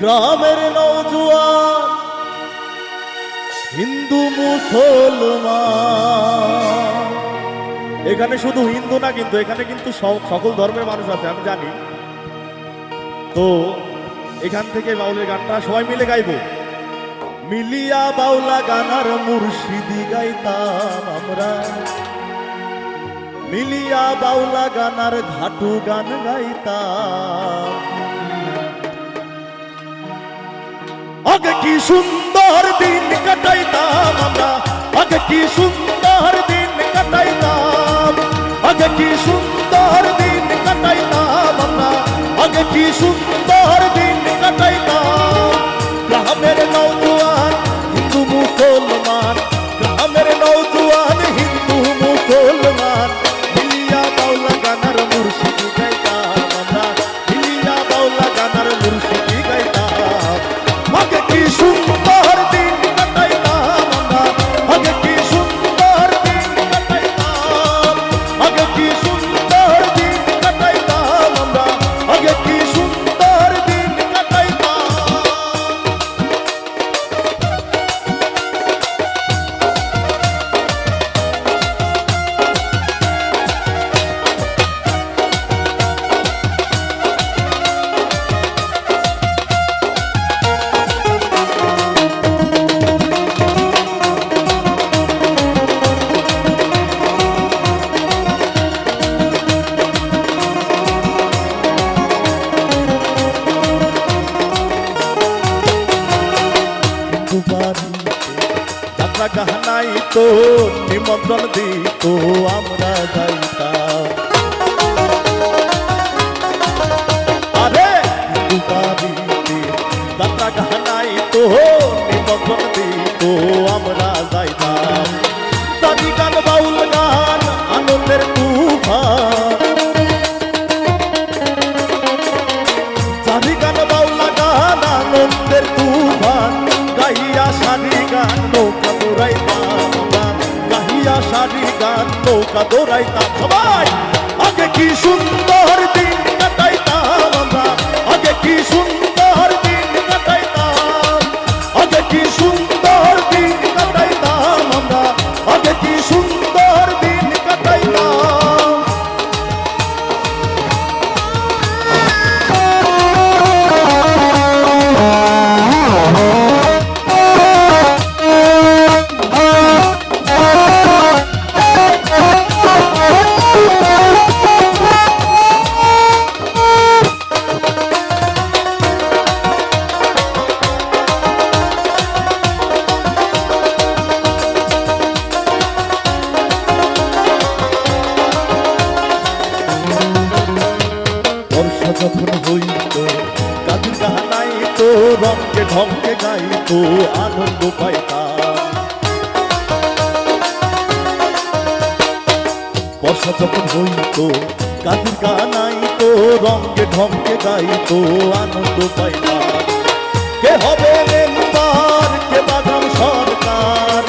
গ্রামের নওজোয়ান হিন্দু মুসলমান। এখানে শুধু হিন্দু না, কিন্তু এখানে কিন্তু সকল ধর্মের মানুষ আছে, আমি জানি। তো এখান থেকে বাউলের গানটা সবাই মিলে গাইবো। মিলিয়া বাউলা গানার মুর্শিদি গাইতাম আমরা, মিলিয়া বাউলা গানার ঘাটু গান গাইতাম। আগে কি সুন্দর দিন কাটাইতাম আমরা, আগে কি সুন্দর দিন কাটাইতাম, আগে কি সুন্দর দিন কাটাইতাম আমরা, আগে কি সুন্দর দিন কাটাইতাম। গ্রামের নওজোয়ান হিন্দু মুসলমান, গ্রামের নওজোয়ান হিন্দু মুসলমান, মিলিয়া বাউলা গানার মুর্শিদি গাইতাম আমরা, মিলিয়া বাউলা গানার মুর্শিদি গাইতাম। আগে কি সুন্দর দিন কাটাইতাম আমরা, আগে কি সুন্দর দিন কাটাইতাম, আগে কি সুন্দর দিন কাটাইতাম আমরা, আগে কি সুন্দর দিন কাটাইতাম। যাত্রা গাহানাই তো নিমন্ত্রণ দিত আমরা যাইতাম। আরে বাড়িতে যাত্রা গাহানাই তো নিমন্ত্রণ দিত আমরা যাইতাম। দাদি গান বাউল গান আনন্দের তুফান, দাদি গান বাউল গান আনন্দের তুফান, গাইয়া সারি গান নৌকা দৌড়াইতাম আমরা, গাইয়া সারি গান নৌকা দৌড়াইতাম সবাই। আগে কি সুন্দর দিন কাটাইতাম আমরা, আগে কি সুন্দর দিন কাটাইতাম, আগে কি সুন্দর দিন কাটাইতাম আমরা, আগে কি সুন্দর দিন কাটাইতাম। যখন হইত কাজী গাহানাই তো রঙে ঢঙ্গে গাইত আনন্দ পাইতাম। বর্ষা যখন হইত কাজী গাহানাই তো রঙে ঢঙ্গে গাইত আনন্দ পাইতাম। কে হবে মেম্বার, কে বাদাম সরকার,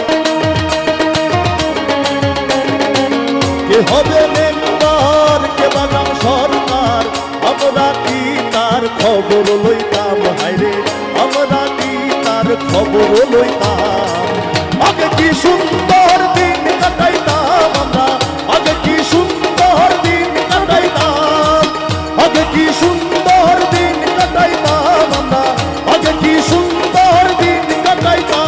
কে হবে মেম্বার, কে বাদাম সরকার, আমরা কি তার খবর লইতাম হায়রে, আমরা কি তার খবর লইতাম। আগে কি সুন্দর দিন কাটাইতাম আমরা, আগে কি সুন্দর দিন কাটাইতাম, আগে কি সুন্দর দিন কাটাইতাম আমরা, আগে কি সুন্দর দিন কাটাইতাম।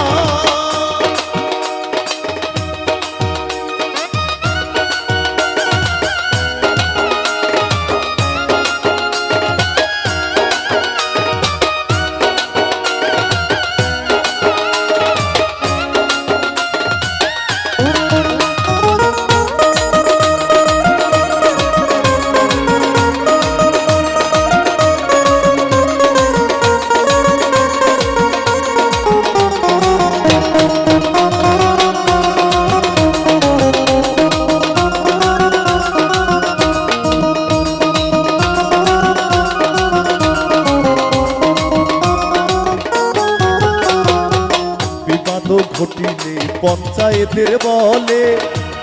ঘটিলে পঞ্চায়েতের বলে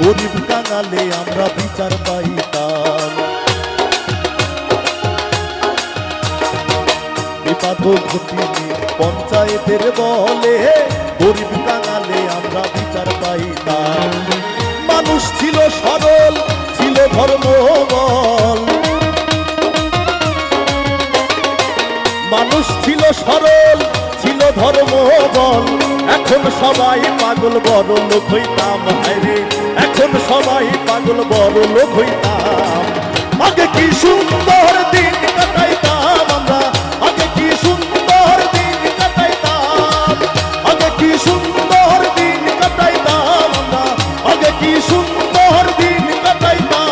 গরিব কাঙালে আমরা বিচার পাইতাম। পাথর ঘটিনি পঞ্চায়েতের বলে গরিব কাঙালে আমরা বিচার পাইতাম। মানুষ ছিল সরল, ছিল ধর্মবল, মানুষ ছিল সরল, ছিল ধর্মবল। এখন সবাই পাগল বড় লোক হইতাম, হায়রে এখন সবাই পাগল বড় লোক হইতাম। আগে কি সুন্দর দিন কাটাইতাম আমরা, আগে কি সুন্দর দিন কাটাইতাম, আগে কি সুন্দর দিন কাটাইতাম আমরা, আগে কি সুন্দর দিন কাটাইতাম।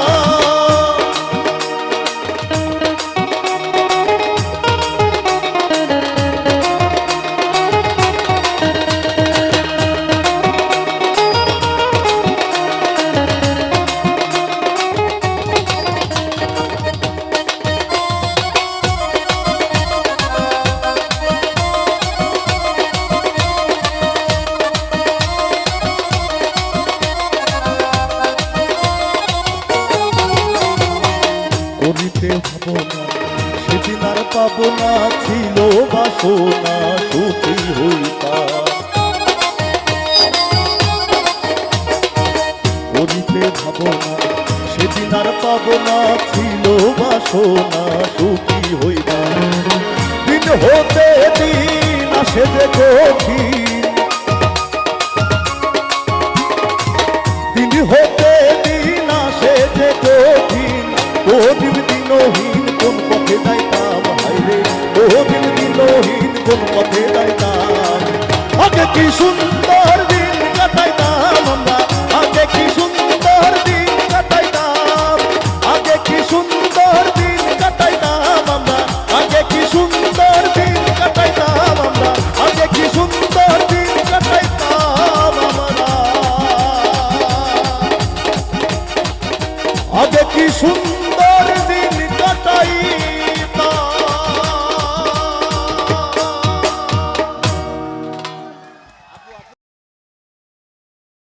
করিতে ভাবনা সেদিন আর পাবো না, ছিল বাসনা সুখী হইতাম। করিতে ভাবনা সেদিন আর পাবো না, ছিল বাসনা সুখী হইতাম। দিন হতে দিন আসে যে কঠিন, দিন হতে দিন আসে যে কঠিন। ওদিন দিনহীন কোন পথে যাইতাম, হায়রে ওদিন দিনহীন কোন পথে যাইতাম। আগে কি সুন্দর দিন কাটাইতাম আমরা, আগে কি সুন্দর দিন কাটাইতাম, আগে কি সুন্দর দিন কাটাইতাম আমরা, আগে কি সুন্দর দিন কাটাইতাম আমরা, আগে কি সুন্দর দিন কাটাইতাম আমরা, আগে কি সুন্দর